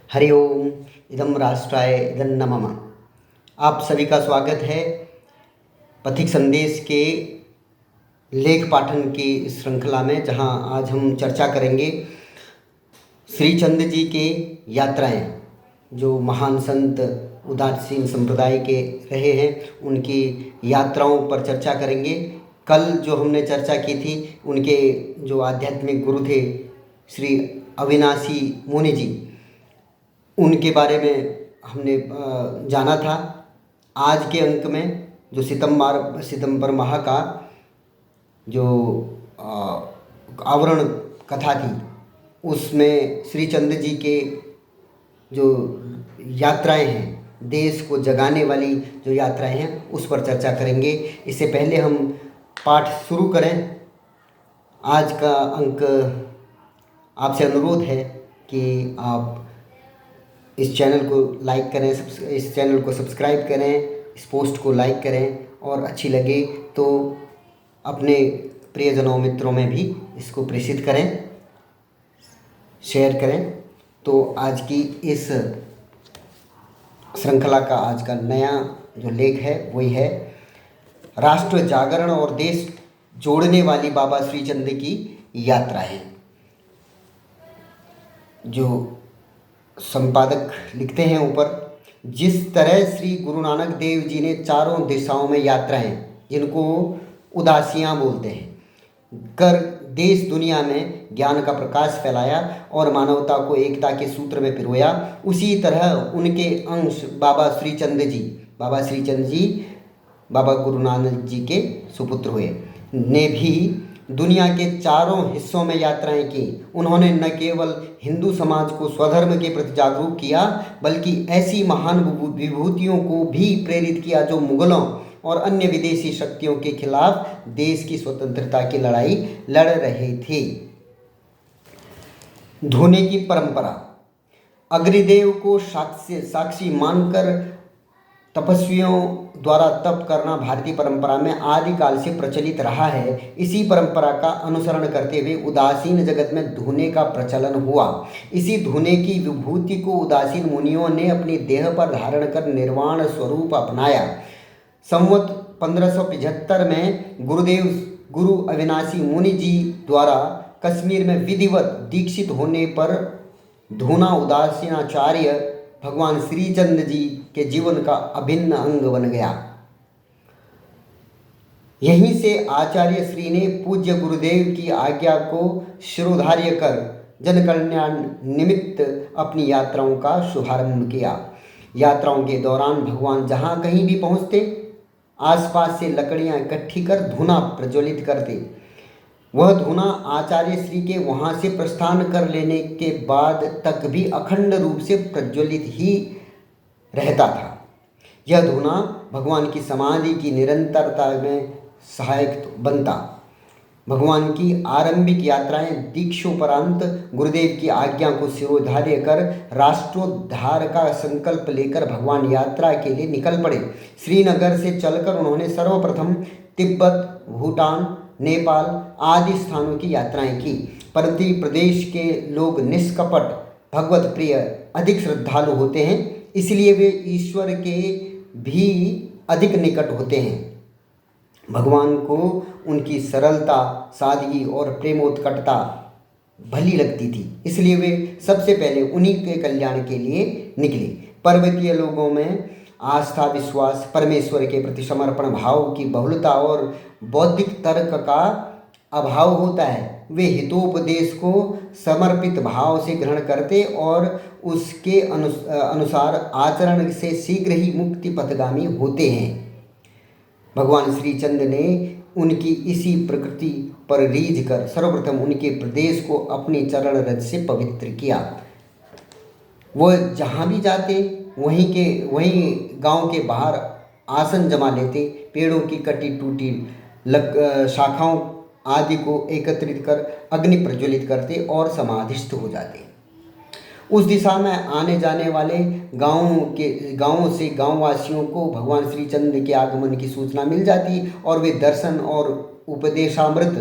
हरि ओम। इदं राष्ट्राय इदं नमः। आप सभी का स्वागत है पथिक संदेश के लेख पाठन की श्रृंखला में, जहां आज हम चर्चा करेंगे श्री चंद जी के यात्राएं, जो महान संत उदासीन संप्रदाय के रहे हैं, उनकी यात्राओं पर चर्चा करेंगे। कल जो हमने चर्चा की थी, उनके जो आध्यात्मिक गुरु थे श्री अविनाशी मुनि जी, उनके बारे में हमने जाना था। आज के अंक में जो सितंबर माह का जो आवरण कथा थी, उसमें श्री चंद जी के जो यात्राएं हैं, देश को जगाने वाली जो यात्राएं हैं, उस पर चर्चा करेंगे। इससे पहले हम पाठ शुरू करें, आज का अंक आपसे अनुरोध है कि आप इस चैनल को लाइक करें, इस चैनल को सब्सक्राइब करें, इस पोस्ट को लाइक करें, और अच्छी लगे तो अपने प्रियजनों मित्रों में भी इसको प्रेषित करें, शेयर करें। तो आज की इस श्रृंखला का आज का नया जो लेख है वही है राष्ट्र जागरण और देश जोड़ने वाली बाबा श्रीचंद की यात्रा है। जो संपादक लिखते हैं ऊपर, जिस तरह श्री गुरु नानक देव जी ने चारों दिशाओं में यात्राएं, जिनको उदासियां बोलते हैं, कर देश दुनिया में ज्ञान का प्रकाश फैलाया और मानवता को एकता के सूत्र में पिरोया, उसी तरह उनके अंश बाबा श्रीचंद जी बाबा गुरु नानक जी के सुपुत्र हुए, ने भी दुनिया के चारों हिस्सों में यात्राएं की। उन्होंने न केवल हिंदू समाज को स्वधर्म के प्रति जागरूक किया, बल्कि ऐसी महान विभूतियों को भी प्रेरित किया जो मुगलों और अन्य विदेशी शक्तियों के खिलाफ देश की स्वतंत्रता की लड़ाई लड़ रहे थे। धोने की परंपरा। अग्निदेव को साक्षी मानकर तपस्वियों द्वारा तप करना भारतीय परंपरा में आदिकाल से प्रचलित रहा है। इसी परंपरा का अनुसरण करते हुए उदासीन जगत में धोने का प्रचलन हुआ। इसी धोने की विभूति को उदासीन मुनियों ने अपनी देह पर धारण कर निर्वाण स्वरूप अपनाया। संवत 1575 में गुरु अविनाशी मुनि जी द्वारा कश्मीर में विधिवत दीक्षित होने पर धोना उदासीनाचार्य भगवान श्रीचंद जी के जीवन का अभिन्न अंग बन गया। यहीं से आचार्य श्री ने पूज्य गुरुदेव की आज्ञा को शिरोधार्य कर जन कल्याण निमित्त अपनी यात्राओं का शुभारंभ किया। यात्राओं के दौरान भगवान जहाँ कहीं भी पहुँचते, आसपास से लकड़ियाँ इकट्ठी कर धूना प्रज्वलित करते। वह धूना आचार्य श्री के वहाँ से प्रस्थान कर लेने के बाद तक भी अखंड रूप से प्रज्वलित ही रहता था। यह धूना भगवान की समाधि की निरंतरता में सहायक बनता। भगवान की आरंभिक यात्राएं दीक्षोपरांत गुरुदेव की आज्ञा को शिरोधार्य कर राष्ट्रोद्धार का संकल्प लेकर भगवान यात्रा के लिए निकल पड़े। श्रीनगर से चलकर उन्होंने सर्वप्रथम तिब्बत, भूटान, नेपाल आदि स्थानों की यात्राएं की। परंतु प्रदेश के लोग निष्कपट, भगवत प्रिय, अधिक श्रद्धालु होते हैं, इसलिए वे ईश्वर के भी अधिक निकट होते हैं। भगवान को उनकी सरलता, सादगी और प्रेमोत्कटता भली लगती थी, इसलिए वे सबसे पहले उन्हीं के कल्याण के लिए निकले। पर्वतीय लोगों में आस्था, विश्वास, परमेश्वर के प्रति समर्पण भाव की बहुलता और बौद्धिक तर्क का अभाव होता है। वे हितोपदेश को समर्पित भाव से ग्रहण करते और उसके अनुसार आचरण से शीघ्र ही मुक्ति पथगामी होते हैं। भगवान श्रीचंद ने उनकी इसी प्रकृति पर रीझ कर सर्वप्रथम उनके प्रदेश को अपनी चरण रज से पवित्र किया। वह जहाँ भी जाते वहीं गांव के बाहर आसन जमा लेते, पेड़ों की कटी टूटी शाखाओं आदि को एकत्रित कर अग्नि प्रज्वलित करते और समाधिस्थ हो जाते। उस दिशा में आने जाने वाले गांवों से गांववासियों को भगवान श्रीचंद के आगमन की सूचना मिल जाती और वे दर्शन और उपदेशामृत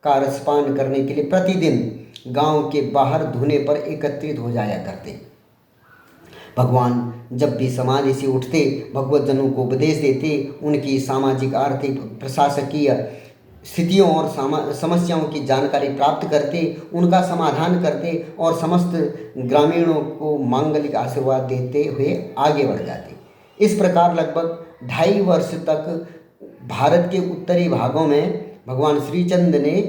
का रसपान करने के लिए प्रतिदिन गांव के बाहर धुने पर एकत्रित हो जाया करते। भगवान जब भी समाधि से उठते, भगवत जनों को उपदेश देते, उनकी सामाजिक, आर्थिक, प्रशासकीय स्थितियों और समस्याओं की जानकारी प्राप्त करते, उनका समाधान करते और समस्त ग्रामीणों को मांगलिक आशीर्वाद देते हुए आगे बढ़ जाते। इस प्रकार लगभग 2.5 वर्ष तक भारत के उत्तरी भागों में भगवान श्रीचंद ने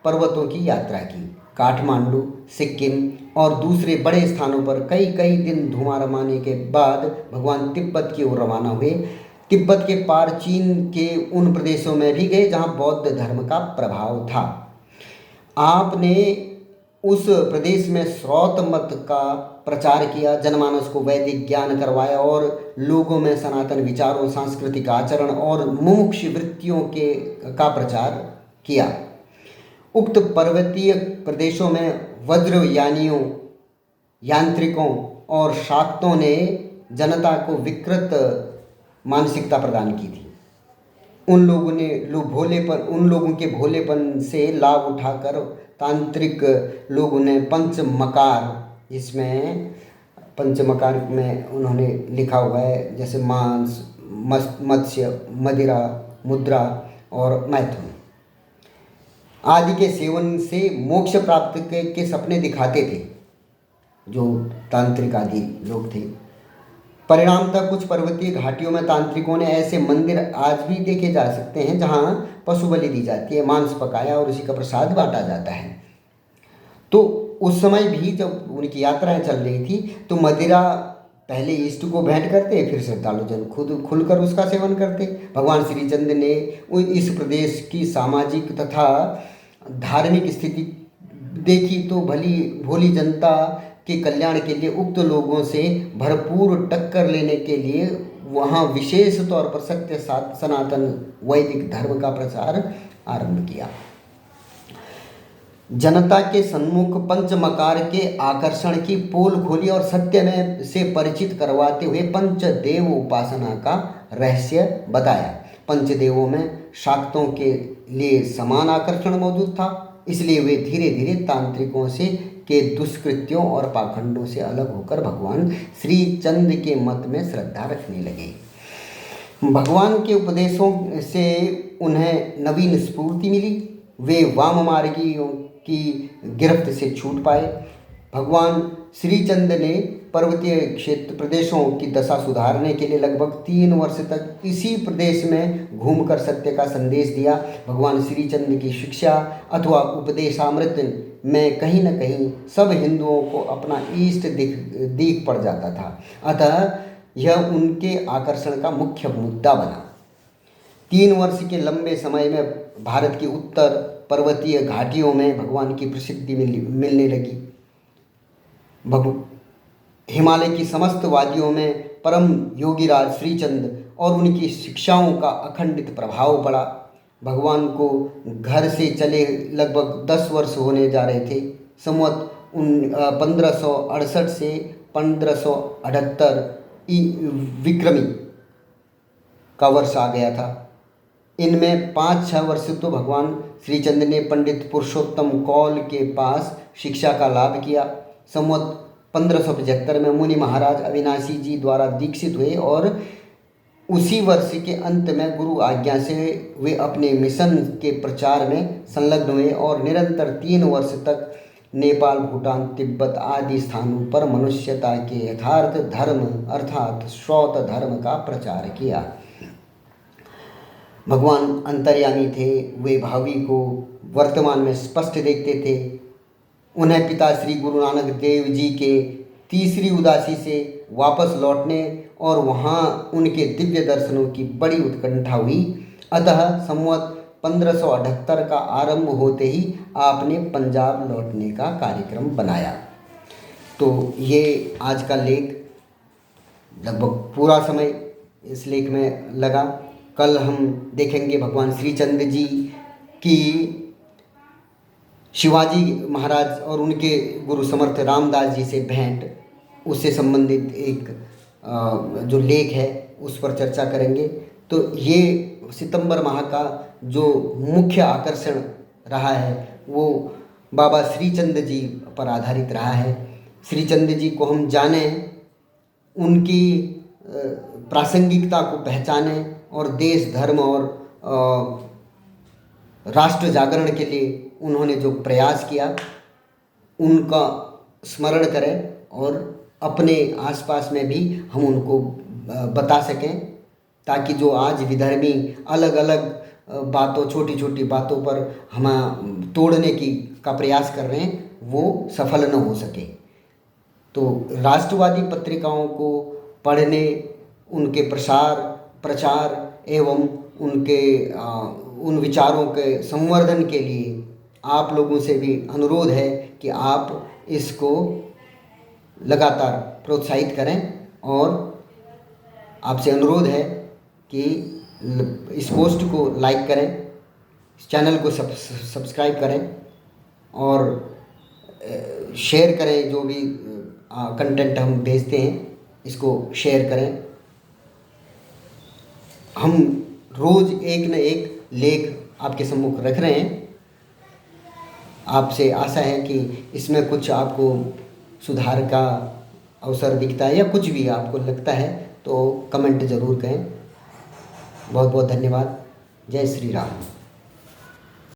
पर्वतों की यात्रा की। काठमांडू, सिक्किम और दूसरे बड़े स्थानों पर कई कई दिन धुआं रमाने के बाद भगवान तिब्बत की ओर रवाना हुए। तिब्बत के पार चीन के उन प्रदेशों में भी गए जहां बौद्ध धर्म का प्रभाव था। आपने उस प्रदेश में श्रौत मत का प्रचार किया, जनमानस को वैदिक ज्ञान करवाया और लोगों में सनातन विचारों, सांस्कृतिक आचरण और मुमुक्षु वृत्तियों का प्रचार किया। उक्त पर्वतीय प्रदेशों में वज्रयानियों, यांत्रिकों और शाक्तों ने जनता को विकृत मानसिकता प्रदान की थी। उन लोगों के भोलेपन से लाभ उठाकर तांत्रिक लोगों ने पंचमकार, जिसमें पंचमकार में उन्होंने लिखा हुआ है जैसे मांस, मत्स्य, मदिरा, मुद्रा और मैथुन आदि के सेवन से मोक्ष प्राप्त के सपने दिखाते थे, जो तांत्रिक आदि लोग थे। परिणामतः कुछ पर्वतीय घाटियों में तांत्रिकों ने ऐसे मंदिर आज भी देखे जा सकते हैं जहां पशु बलि दी जाती है, मांस पकाया और उसी का प्रसाद बांटा जाता है। तो उस समय भी जब उनकी यात्राएं चल रही थी तो मदिरा पहले इष्ट को भेंट करते, फिर श्रद्धालु जन खुद खुलकर उसका सेवन करते। भगवान श्रीचंद ने इस प्रदेश की सामाजिक तथा धार्मिक स्थिति देखी तो भोली जनता के कल्याण के लिए उक्त लोगों से भरपूर टक्कर लेने के लिए वहाँ विशेष तौर पर सत्य सनातन वैदिक धर्म का प्रचार आरंभ किया। जनता के सन्मुख पंचमकार के आकर्षण की पोल खोली और सत्य में से परिचित करवाते हुए पंचदेव उपासना का रहस्य बताया। पंचदेवों में शाक्तों के लिए समान आकर्षण मौजूद था, इसलिए वे धीरे धीरे तांत्रिकों के दुष्कृत्यों और पाखंडों से अलग होकर भगवान श्रीचंद के मत में श्रद्धा रखने लगे। भगवान के उपदेशों से उन्हें नवीन स्फूर्ति मिली, वे वाम मार्गियों की गिरफ्त से छूट पाए। भगवान श्रीचंद ने पर्वतीय क्षेत्र प्रदेशों की दशा सुधारने के लिए लगभग 3 वर्ष तक इसी प्रदेश में घूमकर सत्य का संदेश दिया। भगवान श्रीचंद की शिक्षा अथवा उपदेशामृत में कहीं न कहीं सब हिंदुओं को अपना इष्ट दिख पड़ जाता था, अतः यह उनके आकर्षण का मुख्य मुद्दा बना। 3 वर्ष के लंबे समय में भारत की उत्तर पर्वतीय घाटियों में भगवान की प्रसिद्धि मिलने लगी। हिमालय की समस्त वादियों में परम योगीराज श्रीचंद और उनकी शिक्षाओं का अखंडित प्रभाव पड़ा। भगवान को घर से चले लगभग 10 वर्ष होने जा रहे थे। संवत 1568 से 1578 विक्रमी का वर्ष आ गया था। इनमें 5-6 वर्ष तो भगवान श्रीचंद ने पंडित पुरुषोत्तम कौल के पास शिक्षा का लाभ किया। संवत 1575 में मुनि महाराज अविनाशी जी द्वारा दीक्षित हुए और उसी वर्ष के अंत में गुरु आज्ञा से वे अपने मिशन के प्रचार में संलग्न हुए और निरंतर 3 वर्ष तक नेपाल, भूटान, तिब्बत आदि स्थानों पर मनुष्यता के यथार्थ धर्म अर्थात श्रौत धर्म का प्रचार किया। भगवान अंतर्यामी थे, वे भावी को वर्तमान में स्पष्ट देखते थे। उन्हें पिता श्री गुरु नानक देव जी के तीसरी उदासी से वापस लौटने और वहाँ उनके दिव्य दर्शनों की बड़ी उत्कंठा हुई। अतः संवत 1578 का आरंभ होते ही आपने पंजाब लौटने का कार्यक्रम बनाया। तो ये आज का लेख लगभग पूरा समय इस लेख में लगा। कल हम देखेंगे भगवान श्रीचंद जी की शिवाजी महाराज और उनके गुरु समर्थ रामदास जी से भेंट, उससे संबंधित एक जो लेख है उस पर चर्चा करेंगे। तो ये सितंबर माह का जो मुख्य आकर्षण रहा है वो बाबा श्रीचंद जी पर आधारित रहा है। श्रीचंद जी को हम जानें उनकी प्रासंगिकता को पहचानें और देश धर्म और राष्ट्र जागरण के लिए उन्होंने जो प्रयास किया उनका स्मरण करें और अपने आसपास में भी हम उनको बता सकें, ताकि जो आज विधर्मी अलग अलग बातों, छोटी छोटी बातों पर हमें तोड़ने का प्रयास कर रहे हैं, वो सफल न हो सके। तो राष्ट्रवादी पत्रिकाओं को पढ़ने, उनके प्रचार एवं उनके उन विचारों के संवर्धन के लिए आप लोगों से भी अनुरोध है कि आप इसको लगातार प्रोत्साहित करें, और आपसे अनुरोध है कि इस पोस्ट को लाइक करें, इस चैनल को सब्सक्राइब करें और शेयर करें। जो भी कंटेंट हम भेजते हैं इसको शेयर करें। हम रोज़ एक न एक लेख आपके सम्मुख रख रहे हैं। आपसे आशा है कि इसमें कुछ आपको सुधार का अवसर दिखता है या कुछ भी आपको लगता है तो कमेंट ज़रूर करें। बहुत बहुत धन्यवाद। जय श्री राम।